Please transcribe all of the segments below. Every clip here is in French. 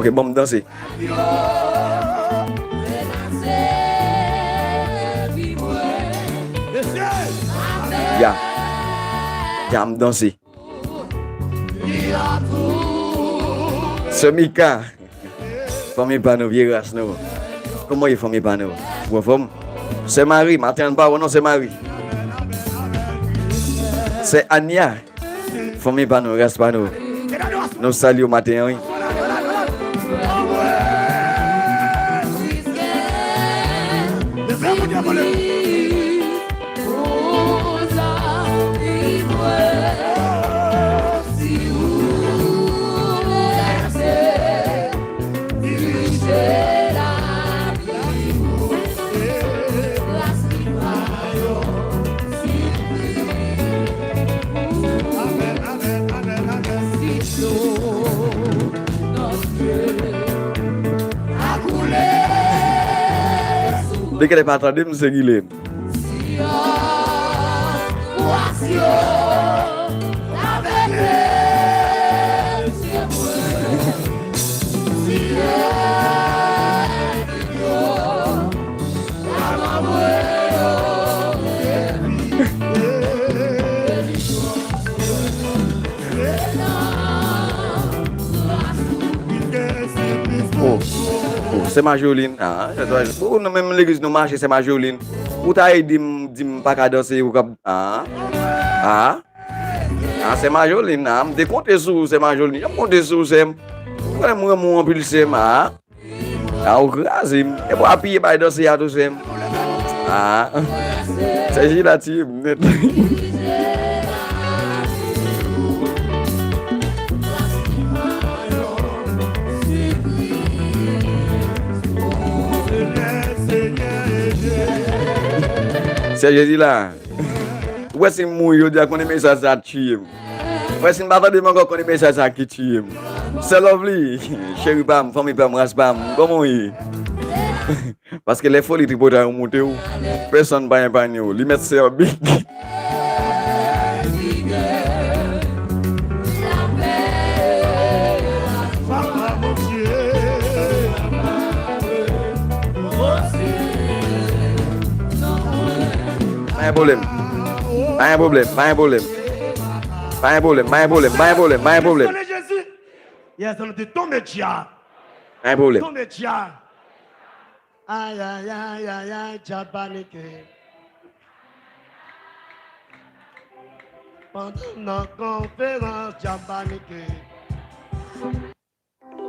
Ok, bon, me danser. Ya, me danser. Semika. Famille pas nous, vieux race nous. Comment il famille pas nous? Vous femme? C'est Marie, matin pas, non, c'est Marie. C'est Ania. Famille pas nous, race pas nous. Nous saluons matin, oui. Dès qu'elle est pas attendue, nous c'est Guilhem. C'est ma Joline. Ou nous même l'église nous marcher c'est ma Joline. Ou t'as dit pas qu'à danser ou c'est ma Joline. Me décompter sur c'est ma Joline. Je compter sur c'est moi mon impulsé au grâce et pour appuyer pas danser à tout c'est c'est gilatif. C'est Jésus là. Ouais, c'est moi, je dis qu'on est message à tuer. Ouais, c'est pas de encore qu'on est message à qui tuer. C'est lovely. Chérie Bam, famille Bam, race Bam. Comment est? Parce que les folies tripotent à monter où personne ne va épargner. Ils mettent ça en big. Pas un problème. Yes, on te tombe déjà. Pas un problème. Tombe déjà. Aïe, aïe, aïe, aïe, aïe, j'ai paniqué. Pendant nos conférences, j'ai paniqué.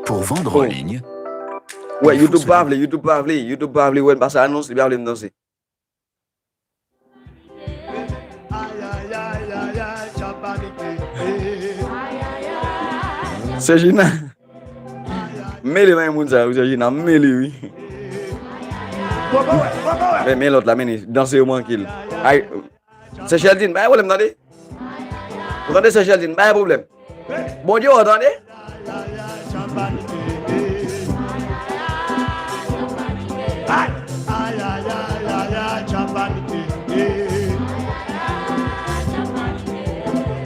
Pour vendre en ligne. Ouais, YouTube pas vle, ouais, parce que annonce, il va aller me danser. C'est Gina. Mêlez les mains, c'est Gina, mêlez, oui. Mais l'autre, la mène, dansez au moins qu'il. C'est Sheldon, pas de problème, attendez. Vous entendez, c'est Sheldon, pas de problème. Bon Dieu, attendez.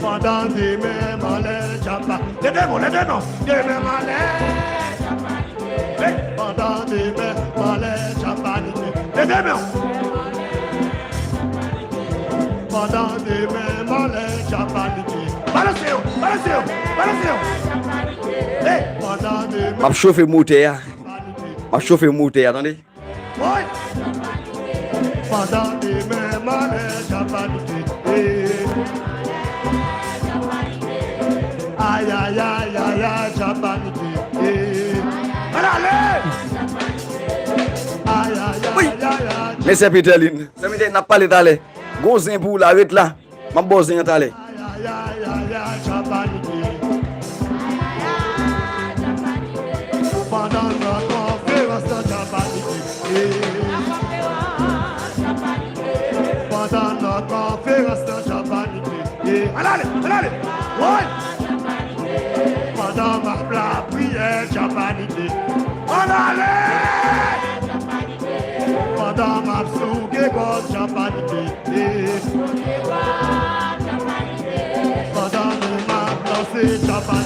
Pendant des mêmes malais, chapa. Les démons, des mêmes malais. Pendant des mêmes malais, chapa. Les démons. Pendant des mêmes malais, chapa. Balancez-vous. Pendant des mêmes. M'a chauffé moteur. Attendez. Pendant des mêmes malais, chapa. Aïe, aïe, aïe, aïe, aïe, j'ai paniqué. Allez! Aïe, aïe, aïe, aïe. Mais c'est Pételine. Ça me dit, n'a pas l'étalé. Gonzin pour la rite là. Ma bosse est allé. Aïe, aïe, aïe, aïe, j'ai paniqué. Pendant notre conférence, j'ai paniqué. Pendant notre conférence, j'ai paniqué. Allez! Ouais! Pendant ma prière, j'ai paniqué. On allait! Pendant ma souke, j'ai paniqué. Pendant ma lancée, j'ai paniqué.